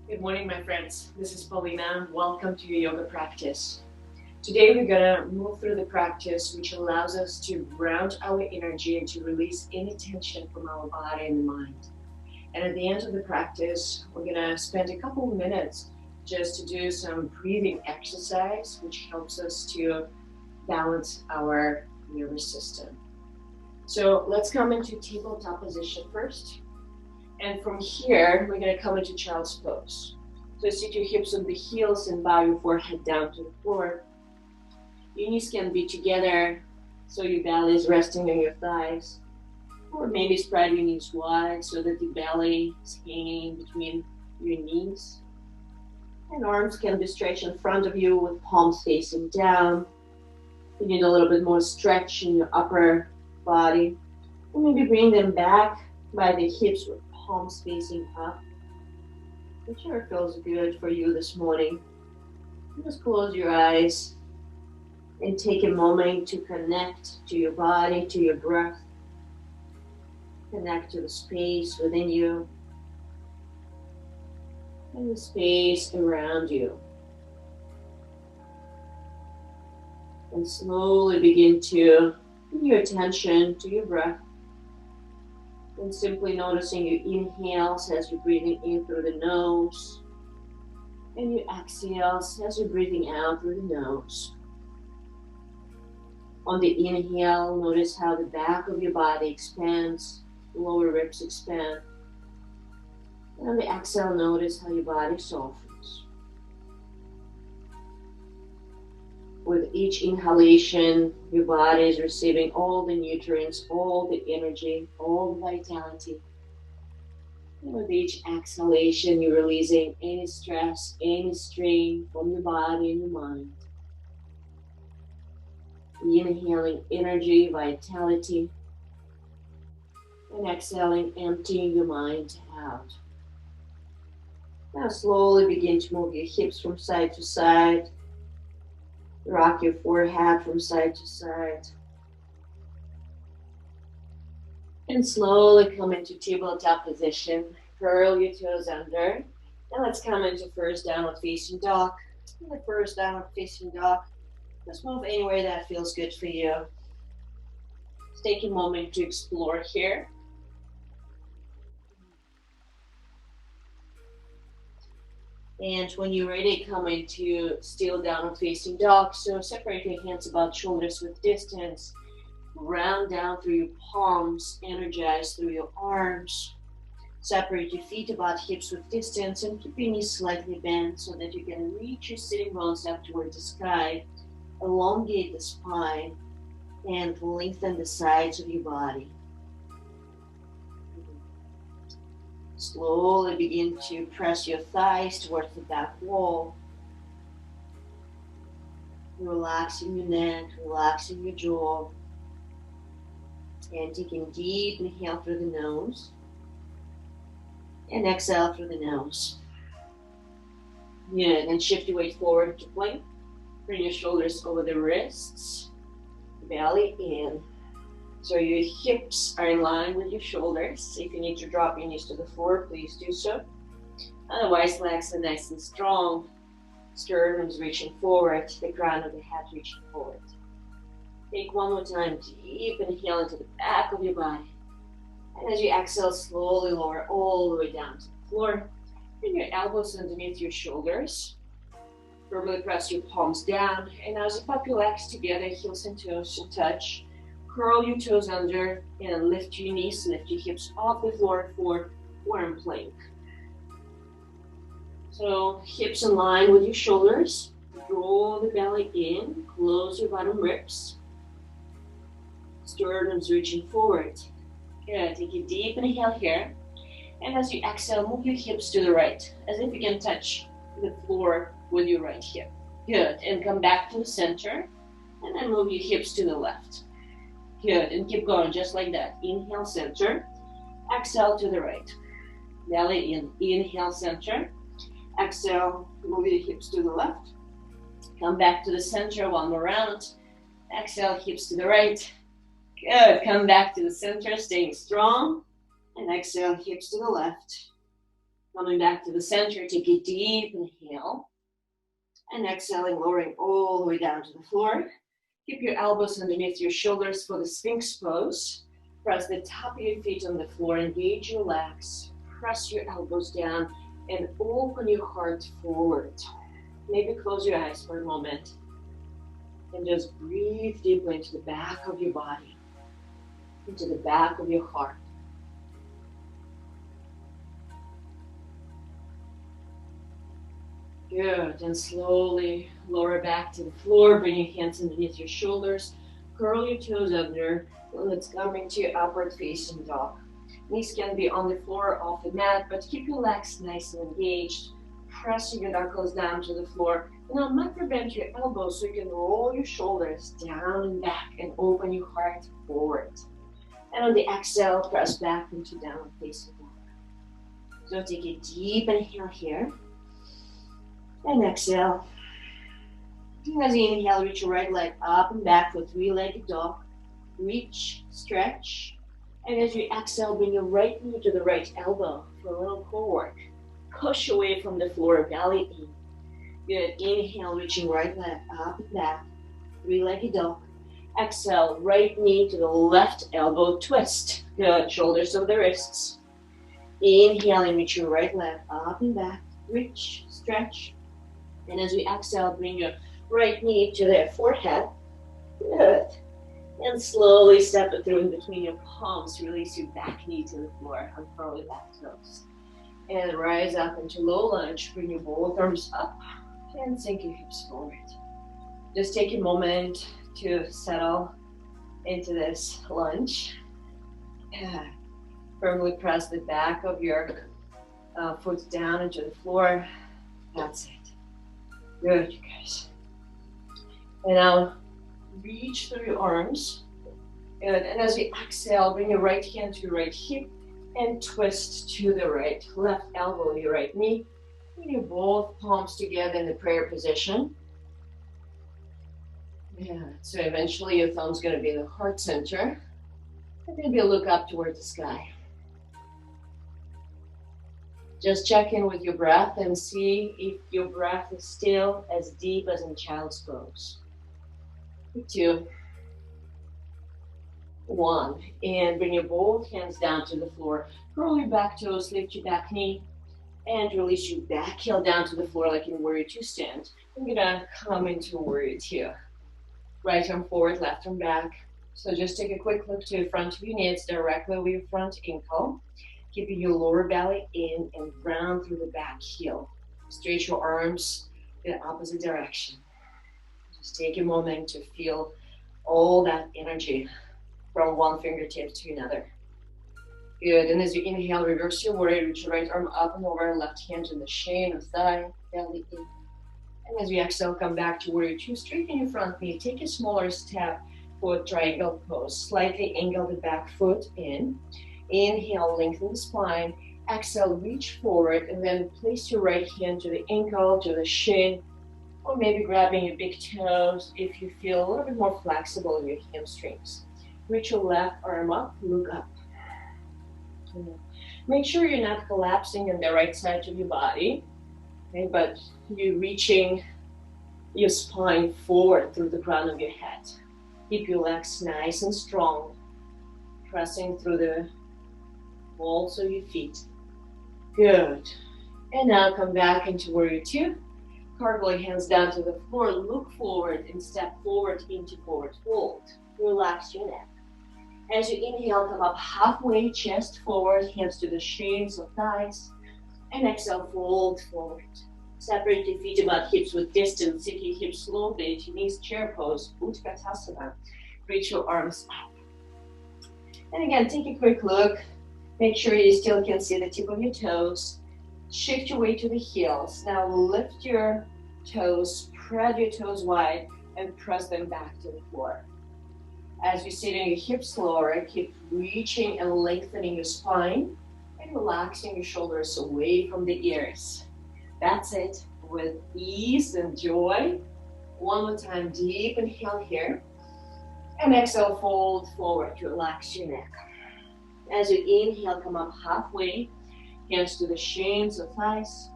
Good morning, my friends. This is Polina. Welcome to your yoga practice. Today we're gonna move through the practice which allows us to ground our energy and to release any tension from our body and mind. And at the end of the practice, we're gonna spend a couple of minutes just to do some breathing exercise which helps us to balance our nervous system. So let's come into tabletop position first. And from here, we're going to come into child's pose. So sit your hips on the heels and bow your forehead down to the floor. Your knees can be together, so your belly is resting on your thighs. Or maybe spread your knees wide so that the belly is hanging between your knees. And arms can be stretched in front of you with palms facing down. You need a little bit more stretch in your upper body. And maybe bring them back by the hips with palms facing up. Whichever feels good for you this morning. Just close your eyes and take a moment to connect to your body, to your breath. Connect to the space within you and the space around you. And slowly begin to bring your attention to your breath. And simply noticing your inhales as you're breathing in through the nose. And your exhales as you're breathing out through the nose. On the inhale, notice how the back of your body expands, lower ribs expand. And on the exhale, notice how your body softens. With each inhalation, your body is receiving all the nutrients, all the energy, all the vitality. And with each exhalation, you're releasing any stress, any strain from your body and your mind. Inhaling energy, vitality, and exhaling, emptying your mind out. Now slowly begin to move your hips from side to side. Rock your forehead from side to side. And slowly come into tabletop position. Curl your toes under. And let's come into first downward facing dog. In the first downward facing dog, just move anywhere that feels good for you. Just take a moment to explore here. And when you're ready, come into still downward facing dog. So separate your hands about shoulders with distance. Round down through your palms, energize through your arms. Separate your feet about hips with distance and keep your knees slightly bent so that you can reach your sitting bones up towards the sky. Elongate the spine and lengthen the sides of your body. Slowly begin to press your thighs towards the back wall. Relaxing your neck, relaxing your jaw. And taking a deep inhale through the nose. And exhale through the nose. Good, and shift your weight forward to plank. Bring your shoulders over the wrists. Belly in. So your hips are in line with your shoulders. If you need to drop your knees to the floor, please do so. Otherwise, legs are nice and strong. Sternum's reaching forward, the crown of the head reaching forward. Take one more time, deep inhale into the back of your body. And as you exhale, slowly lower all the way down to the floor. Bring your elbows underneath your shoulders. Firmly press your palms down. And as you pop your legs together, heels and toes to touch. Curl your toes under and lift your knees, lift your hips off the floor for warm plank. So hips in line with your shoulders. Draw the belly in, close your bottom ribs. Sternum's reaching forward. Good, take a deep inhale here. And as you exhale, move your hips to the right, as if you can touch the floor with your right hip. Good, and come back to the center. And then move your hips to the left. Good, and keep going just like that. Inhale, center. Exhale to the right. Belly in. Inhale, center. Exhale, move your hips to the left. Come back to the center, one more round. Exhale, hips to the right. Good, come back to the center, staying strong. And exhale, hips to the left. Coming back to the center, take a deep inhale. And exhaling, lowering all the way down to the floor. Keep your elbows underneath your shoulders for the Sphinx pose. Press the top of your feet on the floor, engage your legs. Press your elbows down and open your heart forward. Maybe close your eyes for a moment. And just breathe deeply into the back of your body, into the back of your heart. Good, and slowly lower back to the floor, bring your hands underneath your shoulders, curl your toes under, and let's come into your upward facing dog. Knees can be on the floor or off the mat, but keep your legs nice and engaged. Pressing your knuckles down to the floor. Now micro bend your elbows so you can roll your shoulders down and back and open your heart forward. And on the exhale, press back into downward facing dog. So take a deep inhale here. And exhale. As you inhale, reach your right leg up and back for three-legged dog. Reach, stretch. And as you exhale, bring your right knee to the right elbow for a little core work. Push away from the floor, belly in. Good. Inhale, reaching right leg up and back. Three-legged dog. Exhale, right knee to the left elbow, twist. Good. Shoulders over the wrists. Inhaling, reach your right leg up and back. Reach, stretch. And as we exhale, bring your right knee to the forehead. Good. And slowly step it through in between your palms. Release your back knee to the floor. Unfurl your back toes. And rise up into low lunge. Bring your both arms up and sink your hips forward. Just take a moment to settle into this lunge. Firmly press the back of your foot down into the floor. That's it. Good, you guys. And now reach through your arms. Good. And as we exhale, bring your right hand to your right hip and twist to the right. Left elbow, your right knee. Bring your both palms together in the prayer position. Yeah. So eventually your thumb's going to be in the heart center. And maybe look up towards the sky. Just check in with your breath and see if your breath is still as deep as in child's pose. 2, 1. And bring your both hands down to the floor. Curl your back toes, lift your back knee, and release your back heel down to the floor like in Warrior 2 stand. We're gonna come into Warrior 2. Right arm forward, left arm back. So just take a quick look to the front of your knees, directly over your front ankle. Keeping your lower belly in and round through the back heel. Stretch your arms in the opposite direction. Just take a moment to feel all that energy from one fingertip to another. Good. And as you inhale, reverse your warrior. Reach your right arm up and over, left hand in the shin or thigh, belly in. And as you exhale, come back to Warrior 2. Straighten your front knee. Take a smaller step for triangle pose. Slightly angle the back foot in. Inhale, lengthen the spine. Exhale, reach forward and then place your right hand to the ankle, to the shin, or maybe grabbing your big toes if you feel a little bit more flexible in your hamstrings. Reach your left arm up, look up. Make sure you're not collapsing on the right side of your body, okay, but you're reaching your spine forward through the crown of your head. Keep your legs nice and strong, pressing through the balls of your feet. Good. And now come back into Warrior 2. Cartwheel your hands down to the floor. Look forward and step forward into forward fold. Relax your neck. As you inhale, come up halfway, chest forward, hands to the shins or thighs. And exhale, fold forward. Separate your feet about hips with distance. Sit your hips slowly to knees, chair pose, Utkatasana. Reach your arms up. And again, take a quick look. Make sure you still can see the tip of your toes. Shift your weight to the heels. Now lift your toes, spread your toes wide, and press them back to the floor. As you sit in your hips lower, keep reaching and lengthening your spine and relaxing your shoulders away from the ears. That's it, with ease and joy. One more time, deep inhale here. And exhale, fold forward, relax your neck. As you inhale, come up halfway. Hands to the shins of thighs.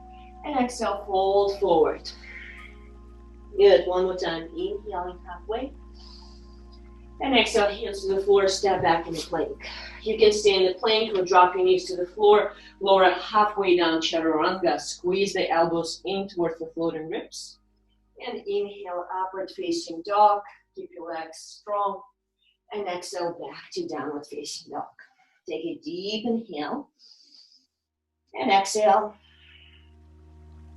And exhale, fold forward. Good, one more time. Inhaling halfway. And exhale, hands to the floor, step back in the plank. You can stay in the plank or drop your knees to the floor. Lower halfway down, chaturanga. Squeeze the elbows in towards the floating ribs. And inhale, upward facing dog. Keep your legs strong. And exhale, back to downward facing dog. Take a deep inhale. And exhale.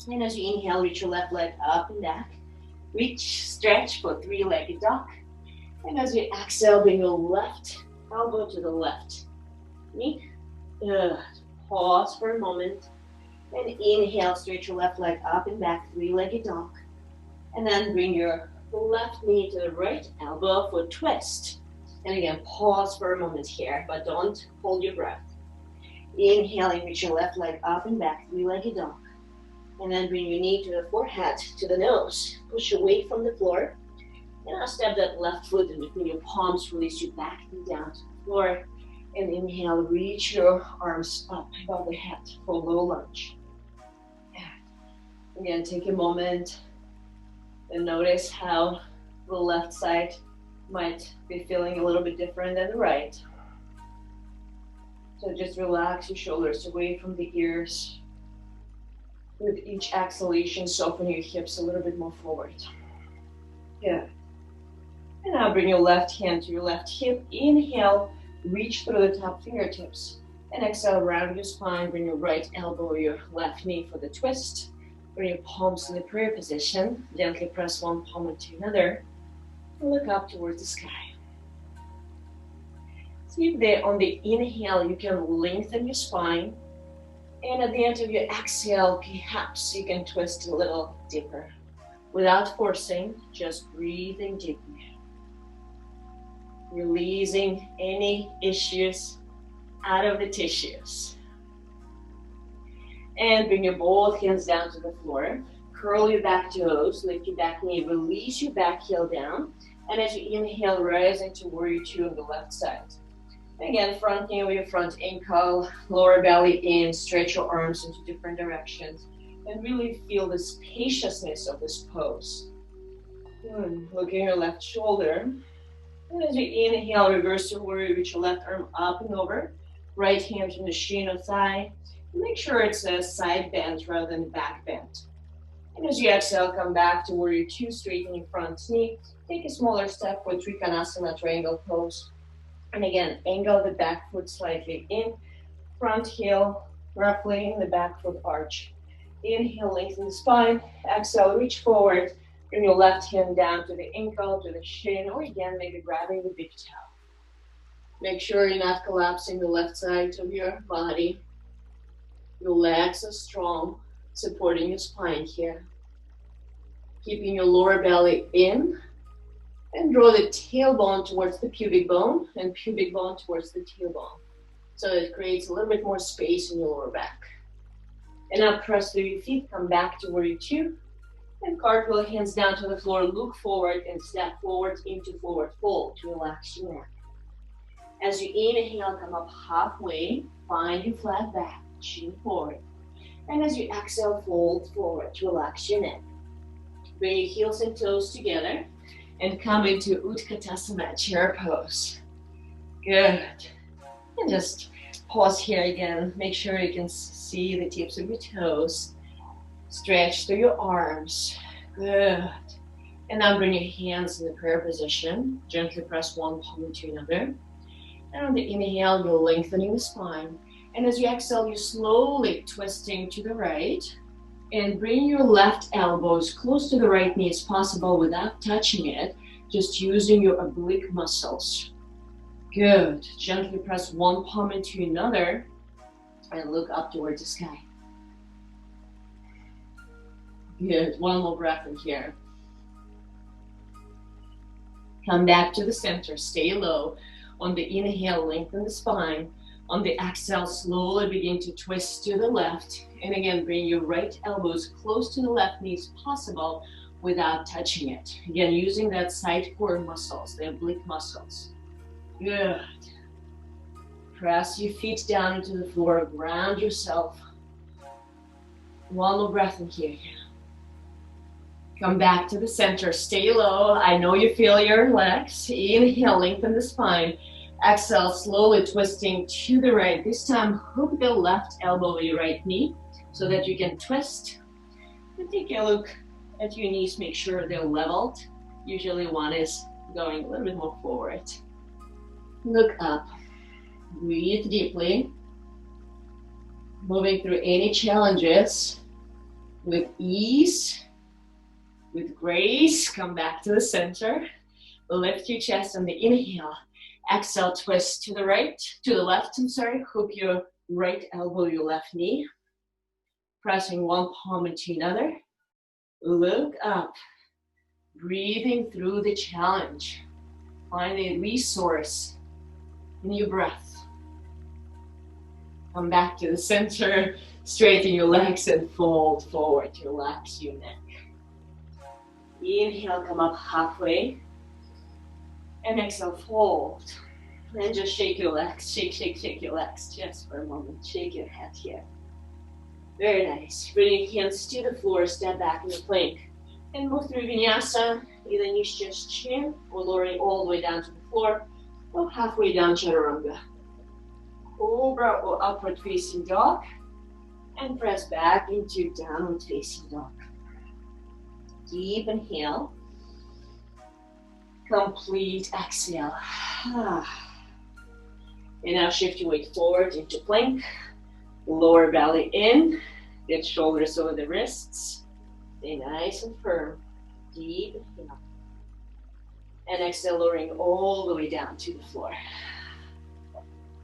And as you inhale, reach your left leg up and back. Reach, stretch for three-legged dog. And as you exhale, bring your left elbow to the left knee. Pause for a moment. And inhale, stretch your left leg up and back, three-legged dog. And then bring your left knee to the right elbow for twist. And again, pause for a moment here, but don't hold your breath. Inhaling, reach your left leg up and back, three-legged dog. And then bring your knee to the forehead, to the nose. Push your weight from the floor. And now step that left foot in between your palms, release your back knee down to the floor. And inhale, reach your arms up above the head for low lunge. Again, take a moment and notice how the left side might be feeling a little bit different than the right. So just relax your shoulders away from the ears. With each exhalation, soften your hips a little bit more forward. Good. And now bring your left hand to your left hip. Inhale, reach through the top fingertips. And exhale, round your spine. Bring your right elbow, your left knee for the twist. Bring your palms in the prayer position. Gently press one palm into another. And look up towards the sky. See if on the inhale you can lengthen your spine. And at the end of your exhale, perhaps you can twist a little deeper. Without forcing, just breathing deeply. Releasing any issues out of the tissues. And bring your both hands down to the floor. Curl your back toes, lift your back knee, release your back heel down. And as you inhale, rise into warrior two on the left side. Again, front knee over your front ankle, lower belly in, stretch your arms into different directions. And really feel the spaciousness of this pose. Look at your left shoulder. And as you inhale, reverse your warrior, reach your left arm up and over. Right hand from the shin of thigh. Make sure it's a side bend rather than a back bend. And as you exhale, come back to warrior two, straighten your front knee. Take a smaller step for Trikonasana, triangle pose. And again, angle the back foot slightly in, front heel roughly in the back foot arch. Inhale, lengthen the spine. Exhale, reach forward. Bring your left hand down to the ankle, to the shin, or again, maybe grabbing the big toe. Make sure you're not collapsing the left side of your body. Your legs are strong, supporting your spine here. Keeping your lower belly in. And draw the tailbone towards the pubic bone and pubic bone towards the tailbone. So it creates a little bit more space in your lower back. And now press through your feet, come back to warrior two. And cartwheel, hands down to the floor, look forward and step forward into forward fold to relax your neck. As you inhale, come up halfway, find your flat back, chin forward. And as you exhale, fold forward to relax your neck. Bring your heels and toes together. And come into Utkatasana, chair pose. Good. And just pause here again. Make sure you can see the tips of your toes. Stretch through your arms. Good. And now bring your hands in the prayer position. Gently press one palm into another. And on the inhale, you're lengthening the spine. And as you exhale, you're slowly twisting to the right. And bring your left elbow as close to the right knee as possible without touching it, just using your oblique muscles. Good. Gently press one palm into another and look up towards the sky. Good. One more breath in here. Come back to the center. Stay low. On the inhale, lengthen the spine. On the exhale, slowly begin to twist to the left. And again, bring your right elbow as close to the left knee as possible without touching it. Again, using that side core muscles, the oblique muscles. Good. Press your feet down into the floor, ground yourself. One more breath in here. Come back to the center, stay low. I know you feel your legs. Inhale, lengthen the spine. Exhale, slowly twisting to the right. This time, hook the left elbow with your right knee so that you can twist. And take a look at your knees, make sure they're leveled. Usually one is going a little bit more forward. Look up. Breathe deeply. Moving through any challenges with ease, with grace. Come back to the center. Lift your chest on the inhale. Exhale, twist to the right, to the left, I'm sorry. Hook your right elbow, your left knee. Pressing one palm into another. Look up. Breathing through the challenge. Find a resource in your breath. Come back to the center. Straighten your legs and fold forward. Relax your neck. Inhale, come up halfway. And exhale, fold. And just shake your legs. Shake, shake, shake your legs. Just for a moment. Shake your head here. Very nice. Bring your hands to the floor. Step back in the plank. And move through vinyasa. Either knees just chin or lowering all the way down to the floor. Or halfway down chaturanga. Cobra or upward facing dog. And press back into downward facing dog. Deep inhale. Complete exhale. And now shift your weight forward into plank. Lower belly in. Get shoulders over the wrists. Stay nice and firm. Deep inhale. And exhale, lowering all the way down to the floor.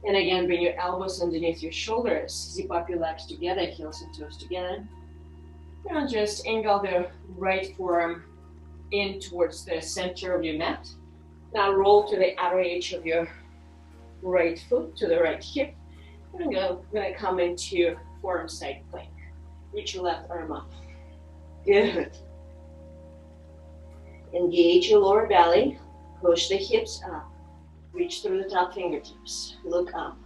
And again, bring your elbows underneath your shoulders. Zip up your legs together, heels and toes together. Now just angle the right forearm in towards the center of your mat. Now roll to the outer edge of your right foot to the right hip. And we're going to come into forearm side plank. Reach your left arm up. Good. Engage your lower belly. Push the hips up. Reach through the top fingertips. Look up.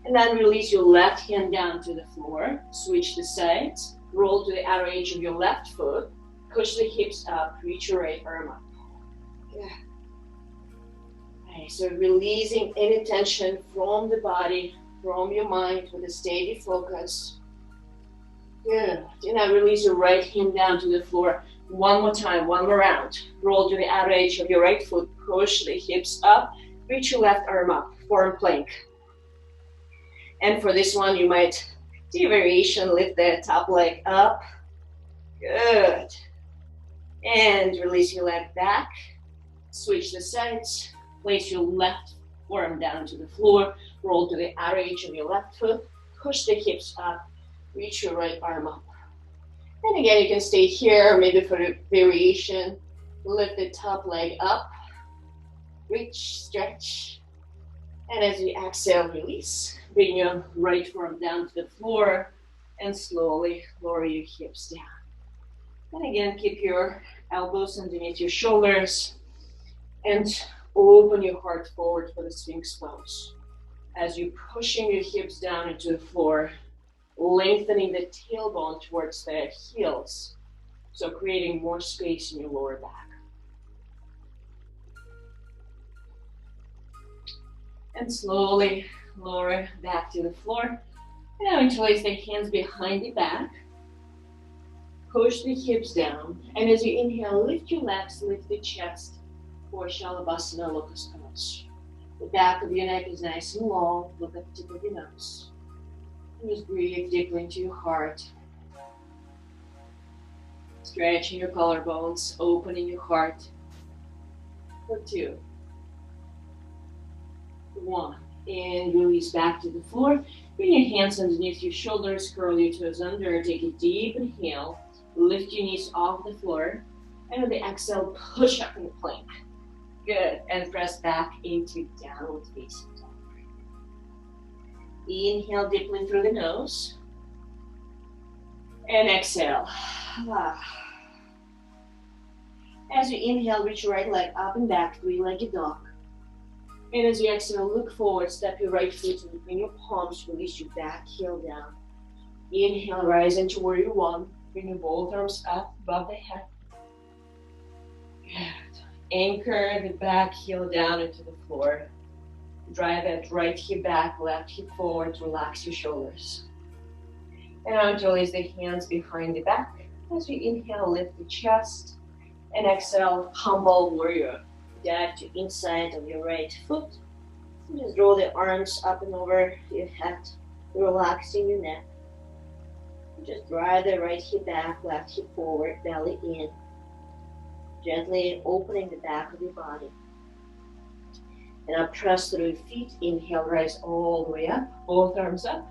And then release your left hand down to the floor. Switch the sides. Roll to the outer edge of your left foot. Push the hips up, reach your right arm up. Good. Okay, so releasing any tension from the body, from your mind with a steady focus. Good. And now release your right hand down to the floor. One more time, one more round. Roll to the outer edge of your right foot. Push the hips up, reach your left arm up, forearm plank. And for this one, you might do a variation, lift the top leg up. Good. And release your leg back. Switch the sides. Place your left forearm down to the floor. Roll to the outer edge of your left foot. Push the hips up. Reach your right arm up. And again, you can stay here, maybe for a variation. Lift the top leg up. Reach, stretch. And as you exhale, release. Bring your right forearm down to the floor. And slowly lower your hips down. And again, keep your elbows underneath your shoulders and open your heart forward for the Sphinx pose. As you're pushing your hips down into the floor, lengthening the tailbone towards the heels, so creating more space in your lower back. And slowly lower back to the floor. Now interlace the hands behind the back. Push the hips down, and as you inhale, lift your legs, lift the chest for Shalabhasana Locust Pose. The back of your neck is nice and long. Look at the tip of your nose. And just breathe deeply into your heart. Stretching your collarbones, opening your heart. For 2, 1, and release back to the floor. Bring your hands underneath your shoulders, curl your toes under, take a deep inhale. Lift your knees off the floor, and with the exhale, push up in the plank. Good, and press back into downward facing dog. Inhale deeply through the nose, and exhale. As you inhale, reach your right leg up and back, three-legged dog. And as you exhale, look forward, step your right foot in between your palms, release your back heel down. Inhale, rise into warrior one. Bring your both arms up above the head. Good. Anchor the back heel down into the floor. Drive that right hip back, left hip forward, relax your shoulders. And now interlace the hands behind the back. As you inhale, lift the chest. And exhale, humble warrior. Dive to inside of your right foot. And just roll the arms up and over your head, relaxing your neck. Just drive the right hip back, left hip forward, belly in. Gently opening the back of your body. And now press through your feet. Inhale, rise all the way up, both arms up.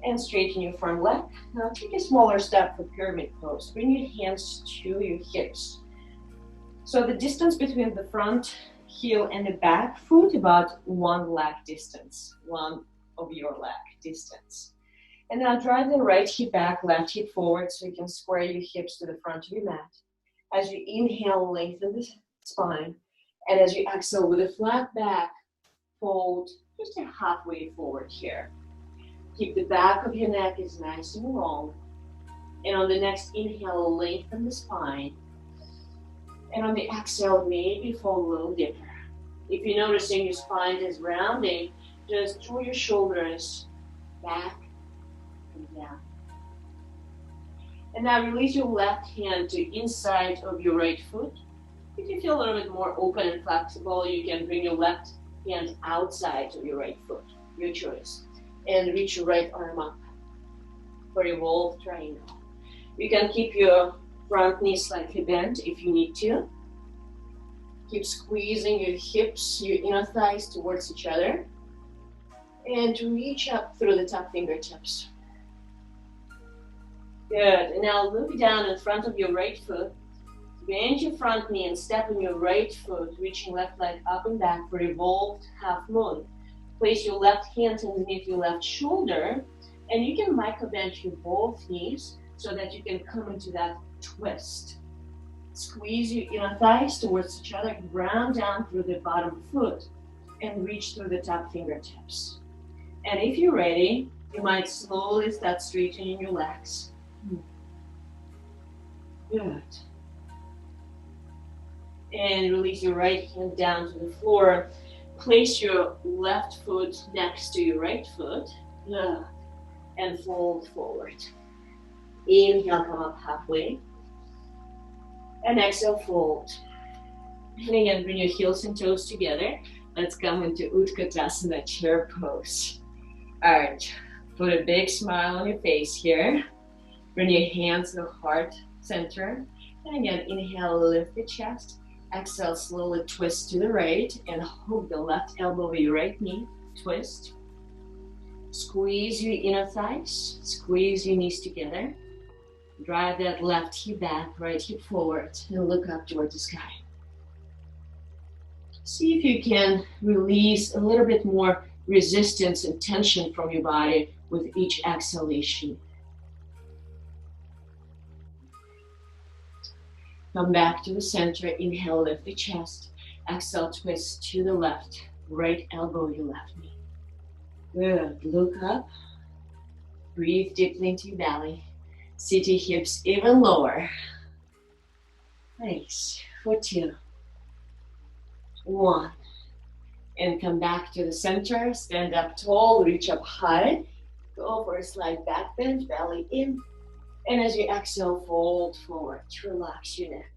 And straighten your front leg. Now take a smaller step for pyramid pose. Bring your hands to your hips. So the distance between the front heel and the back foot, about one leg distance, one of your leg distance. And now drive the right hip back, left hip forward, so you can square your hips to the front of your mat. As you inhale, lengthen the spine. And as you exhale with a flat back, fold just a halfway forward here. Keep the back of your neck is nice and long. And on the next inhale, lengthen the spine. And on the exhale, maybe fall a little deeper. If you're noticing your spine is rounding, just draw your shoulders back and down. And now release your left hand to inside of your right foot. If you feel a little bit more open and flexible, you can bring your left hand outside of your right foot, your choice. And reach your right arm up for a wolf triangle. You can keep your front knee slightly bent if you need to. Keep squeezing your hips, your inner thighs towards each other. And reach up through the top fingertips. Good. And now look down in front of your right foot. Bend your front knee and step on your right foot, reaching left leg up and back for a revolved half moon. Place your left hand underneath your left shoulder, and you can micro bend your both knees so that you can come into that twist. Squeeze your inner thighs towards each other, ground down through the bottom foot, and reach through the top fingertips. And if you're ready, you might slowly start straightening your legs. Good. And release your right hand down to the floor. Place your left foot next to your right foot. Good. And fold forward. Inhale, come up halfway. And exhale, fold. And again, bring your heels and toes together. Let's come into Utkatasana, chair pose. All right, put a big smile on your face here. Bring your hands to the heart center. And again, inhale, lift the chest. Exhale, slowly twist to the right and hold the left elbow with your right knee. Twist. Squeeze your inner thighs. Squeeze your knees together. Drive that left hip back, right hip forward, and look up toward the sky. See if you can release a little bit more resistance and tension from your body with each exhalation. Come back to the center. Inhale, lift the chest. Exhale, twist to the left. Right elbow, your left knee. Good. Look up. Breathe deeply into your belly. Sit your hips even lower. Nice. For 2, 1. And come back to the center. Stand up tall. Reach up high. Go for a slight back bend. Belly in. And as you exhale, fold forward. Relax your neck.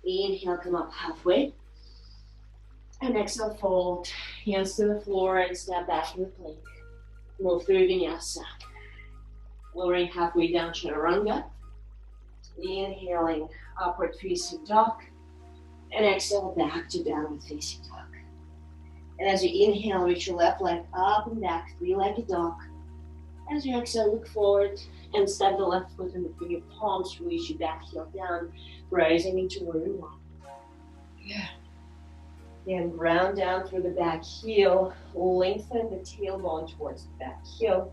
Inhale, come up halfway. And exhale, fold. Hands to the floor and step back in the plank. Move through Vinyasa. Lowering halfway down, Chaturanga. Inhaling, upward facing dog. And exhale, back to downward facing dog. And as you inhale, reach your left leg up and back, 3-legged dog. As you exhale, look forward and step the left foot in between your palms. Release your back heel down, rising into warrior one. Yeah. And ground down through the back heel. Lengthen the tailbone towards the back heel.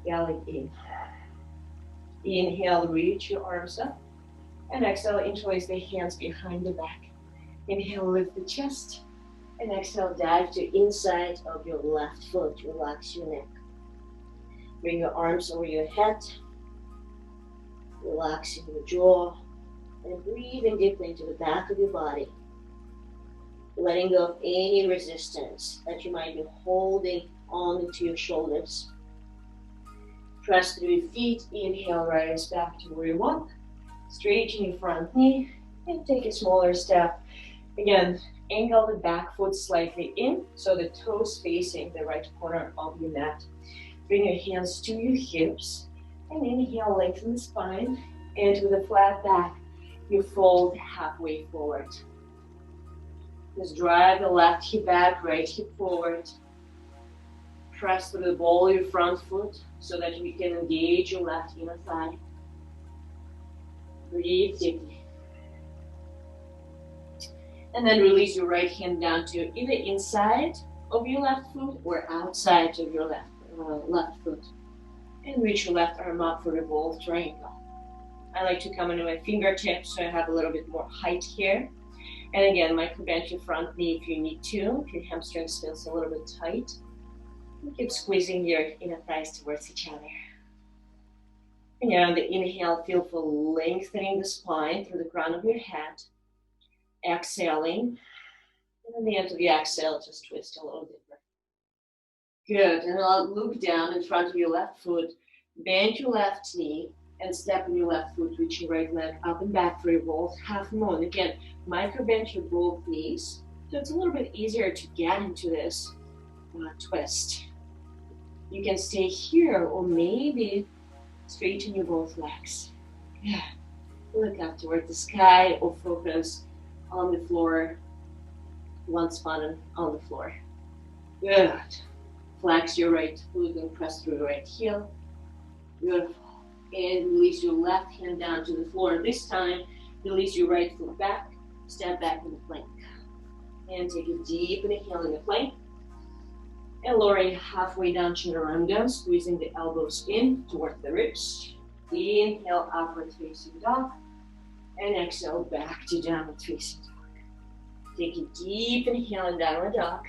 Belly in. Inhale, reach your arms up. And exhale, interlace the hands behind the back. Inhale, lift the chest. And exhale, dive to inside of your left foot. Relax your neck. Bring your arms over your head. Relaxing your jaw. And breathing deeply into the back of your body. Letting go of any resistance that you might be holding on to your shoulders. Press through your feet. Inhale, rise back to where you want. Straighten your front knee and take a smaller step. Again, angle the back foot slightly in so the toes facing the right corner of your mat. Bring your hands to your hips and inhale, lengthen the spine. And with a flat back, you fold halfway forward. Just drive the left hip back, right hip forward. Press through the ball of your front foot so that you can engage your left inner thigh. Breathe deeply. And then release your right hand down to either inside of your left foot or outside of your left foot. And reach your left arm up for a revolved triangle. I like to come into my fingertips so I have a little bit more height here. And again, micro-bend your front knee if you need to. If your hamstring feels a little bit tight, you keep squeezing your inner thighs towards each other. And on the inhale, feel for lengthening the spine through the crown of your head. Exhaling. And at the end of the exhale, just twist a little bit. Good. And I'll look down in front of your left foot. Bend your left knee and step on your left foot, reach your right leg up and back for a revolved half moon. Again, micro bend your both knees, so it's a little bit easier to get into this twist. You can stay here or maybe straighten your both legs. Yeah. Look up toward the sky or focus on the floor, one spot on the floor. Good. Flex your right foot and press through your right heel. Beautiful. And release your left hand down to the floor. This time, release your right foot back, step back in the plank. And take a deep inhale in the plank. And lowering halfway down, chaturanga, squeezing the elbows in towards the ribs. Inhale, upward facing dog. And exhale, back to downward facing dog. Take a deep inhale in downward dog.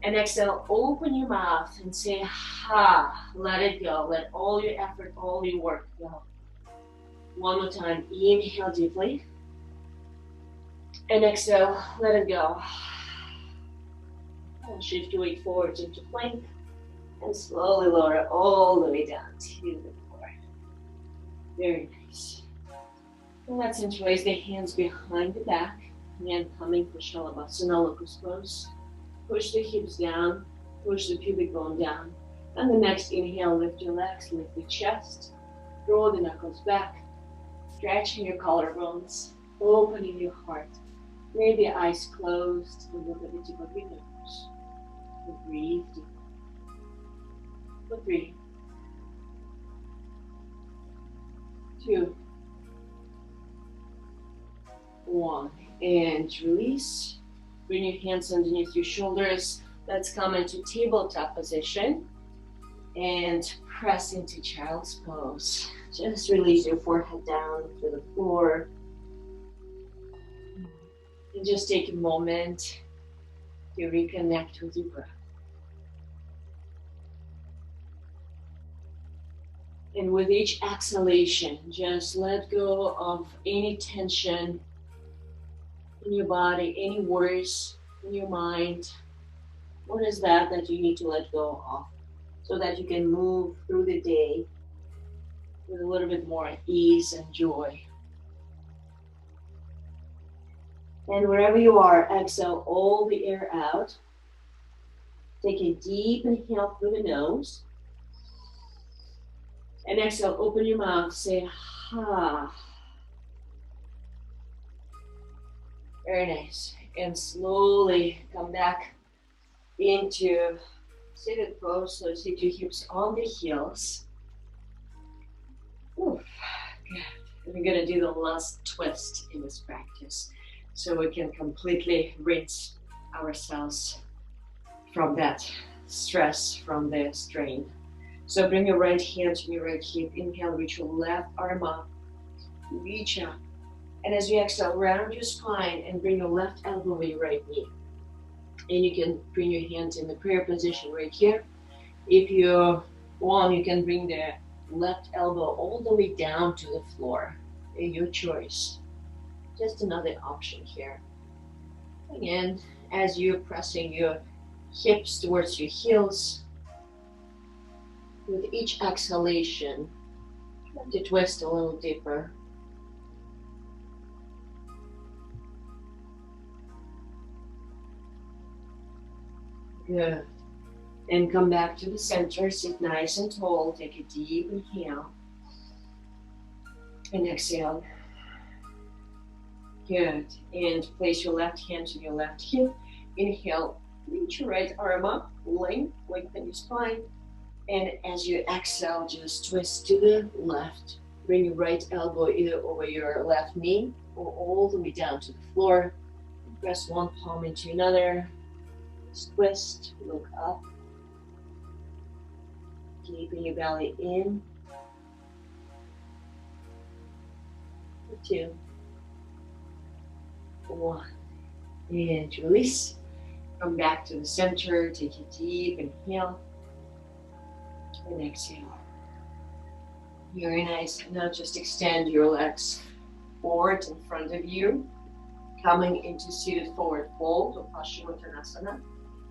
And exhale, open your mouth and say, ha, let it go. Let all your effort, all your work go. One more time, inhale deeply. And exhale, let it go. And shift your weight forward into plank. And slowly lower it all the way down to the floor. Very nice. And let's interlace the hands behind the back. And coming for Shalabhasana, locust pose. Push the hips down, push the pubic bone down. And the next inhale, lift your legs, lift the chest. Draw the knuckles back. Stretching your collarbones, opening your heart. Maybe eyes closed and look at the tip of your nose. And breathe deep. For 3, 2, 1. And release. Bring your hands underneath your shoulders. Let's come into tabletop position and press into child's pose. Just release your forehead down to the floor. And just take a moment to reconnect with your breath. And with each exhalation, just let go of any tension in your body, any worries in your mind. What is that you need to let go of so that you can move through the day with a little bit more ease and joy. And wherever you are, exhale all the air out. Take a deep inhale through the nose. And exhale, open your mouth, say ha. Very nice. And slowly come back into seated pose. So sit your hips on the heels. Oof. Good. We're going to do the last twist in this practice so we can completely rinse ourselves from that stress, from the strain. So bring your right hand to your right hip. Inhale, reach your left arm up. Reach up. And as you exhale, round your spine and bring your left elbow over your right knee. And you can bring your hands in the prayer position right here. If you want, you can bring the left elbow all the way down to the floor. Your choice. Just another option here. Again, as you're pressing your hips towards your heels, with each exhalation, try to twist a little deeper. Good. And come back to the center, sit nice and tall, take a deep inhale. And exhale. Good. And place your left hand to your left hip. Inhale, reach your right arm up, lengthen your spine. And as you exhale, just twist to the left. Bring your right elbow either over your left knee or all the way down to the floor. Press one palm into another. Just twist, look up. Keeping your belly in. For 2, 1. And release. Come back to the center. Take a deep inhale. And exhale. Very nice. Now just extend your legs forward in front of you. Coming into seated forward fold or Paschimottanasana.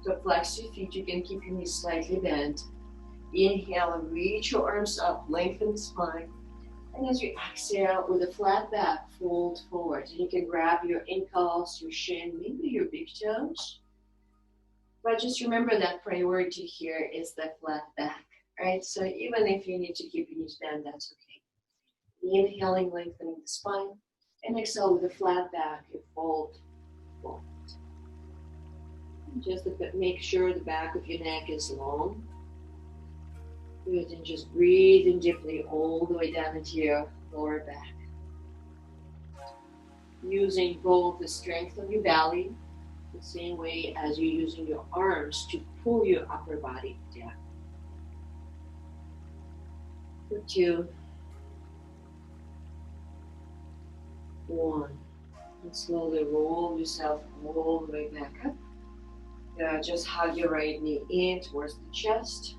So flex your feet. You can keep your knees slightly bent. Inhale and reach your arms up, lengthen the spine. And as you exhale with a flat back, fold forward. And you can grab your ankles, your shin, maybe your big toes. But just remember that priority here is the flat back, right? So even if you need to keep your knees bent, that's okay. Inhaling, lengthening the spine. And exhale with a flat back, you fold, fold. And just make sure the back of your neck is long. Good, and just breathing deeply all the way down into your lower back. Using both the strength of your belly, the same way as you're using your arms to pull your upper body down. For 2, 1. And slowly roll yourself all the way back up. Just hug your right knee in towards the chest.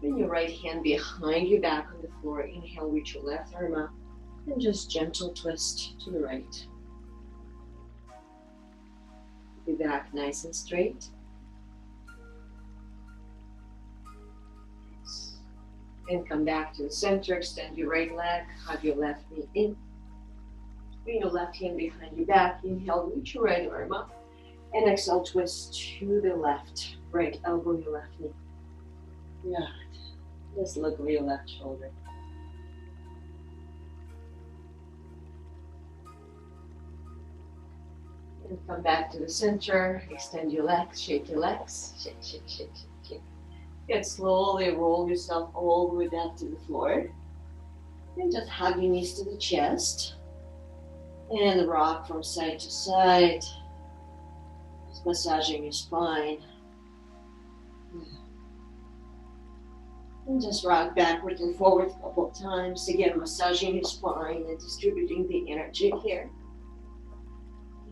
Bring your right hand behind your back on the floor. Inhale, reach your left arm up. And just gentle twist to the right. Be back nice and straight. And come back to the center. Extend your right leg. Hug your left knee in. Bring your left hand behind your back. Inhale, reach your right arm up. And exhale, twist to the left. Right elbow, your left knee. Good. Just look over your left shoulder. And come back to the center. Extend your legs. Shake your legs. Shake, shake, shake, shake, shake. Good. Slowly roll yourself all the way down to the floor. And just hug your knees to the chest. And rock from side to side. Just massaging your spine. And just rock backward and forward a couple of times. Again, massaging your spine and distributing the energy here.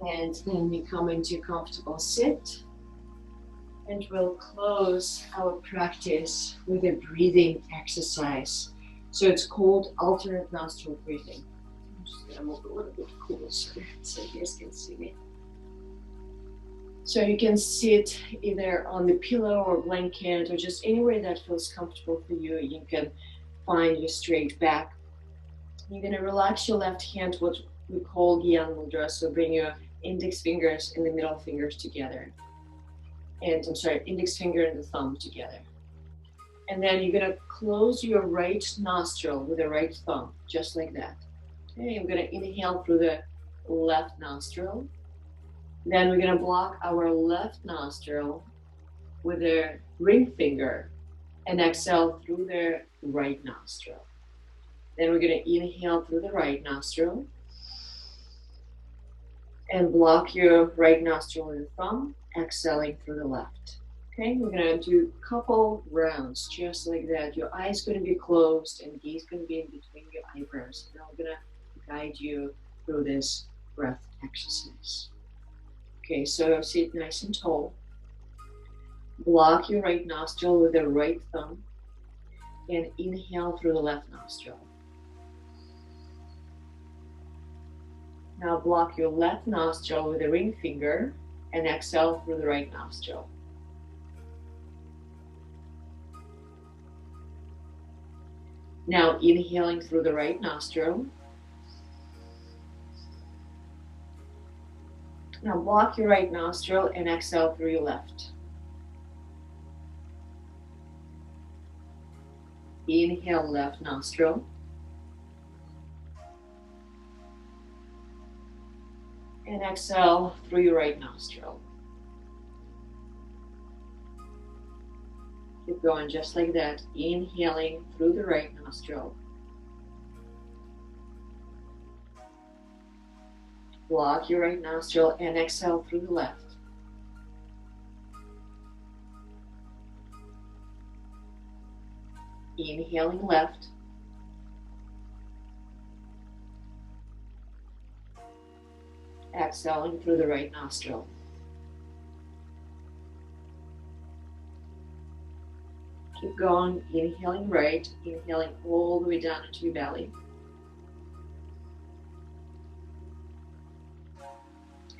And then we come into comfortable sit. And we'll close our practice with a breathing exercise. So it's called alternate nostril breathing. I'm just going to move a little bit closer so you guys can see me. So you can sit either on the pillow or blanket or just anywhere that feels comfortable for you. You can find your straight back. You're going to relax your left hand, what we call Gyan Mudra. So bring your index fingers and the middle fingers together. And index finger and the thumb together. And then you're going to close your right nostril with the right thumb, just like that. Okay, I'm going to inhale through the left nostril. Then we're going to block our left nostril with the ring finger and exhale through the right nostril. Then we're going to inhale through the right nostril and block your right nostril with the thumb, exhaling through the left. Okay, we're going to do a couple rounds just like that. Your eyes going to be closed and gaze going to be in between your eyebrows. And I'm going to guide you through this breath exercise. Okay, so sit nice and tall. Block your right nostril with the right thumb and inhale through the left nostril. Now block your left nostril with the ring finger and exhale through the right nostril. Now inhaling through the right nostril. Now block your right nostril and exhale through your left. Inhale left nostril. And exhale through your right nostril. Keep going just like that. Inhaling through the right nostril. Block your right nostril and exhale through the left. Inhaling left. Exhaling through the right nostril. Keep going, inhaling right, inhaling all the way down into your belly.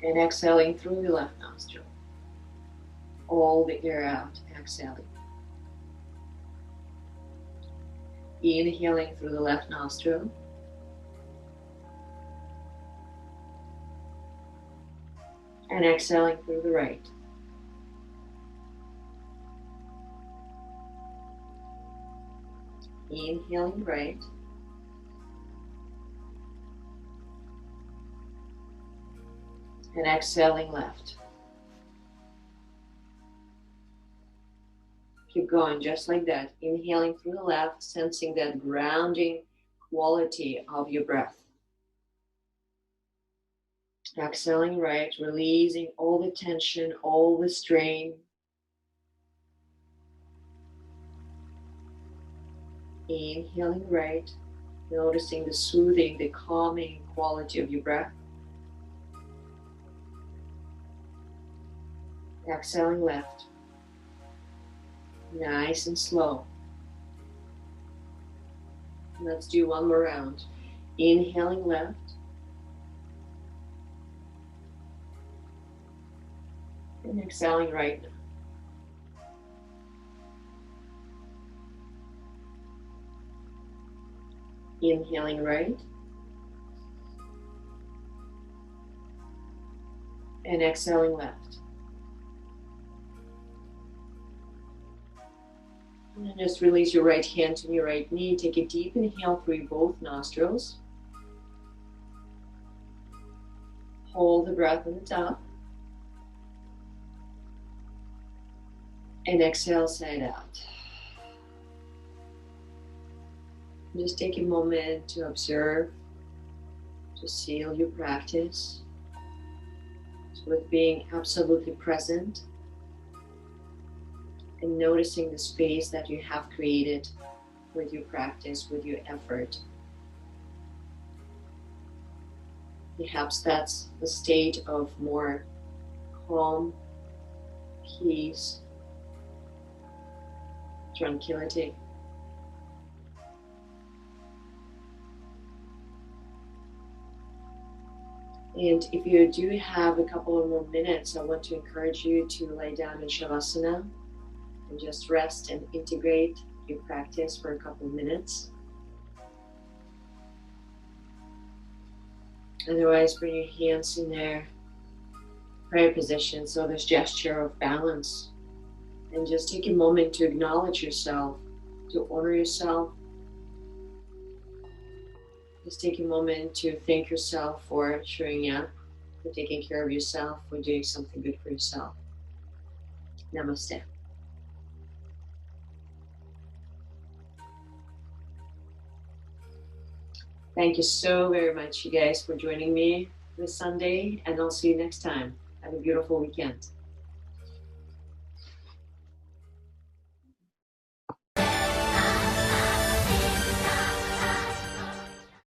And exhaling through the left nostril. All the air out, exhaling. Inhaling through the left nostril. And exhaling through the right. Inhaling right. And exhaling left. Keep going just like that. Inhaling through the left, sensing that grounding quality of your breath. Exhaling right, releasing all the tension, all the strain. Inhaling right, noticing the soothing, the calming quality of your breath. Exhaling left. Nice and slow. Let's do one more round. Inhaling left. And exhaling right now. Inhaling right. And exhaling left. And then just release your right hand to your right knee. Take a deep inhale through both nostrils. Hold the breath on the top. And exhale, side out. Just take a moment to observe, to seal your practice with being absolutely present and noticing the space that you have created with your practice, with your effort. Perhaps that's a state of more calm, peace, tranquility. And if you do have a couple of more minutes, I want to encourage you to lay down in Shavasana and just rest and integrate your practice for a couple of minutes. Otherwise, bring your hands in their prayer position, so this gesture of balance. And just take a moment to acknowledge yourself, to honor yourself. Just take a moment to thank yourself for showing up, for taking care of yourself, for doing something good for yourself. Namaste. Thank you so very much, you guys, for joining me this Sunday, and I'll see you next time. Have a beautiful weekend.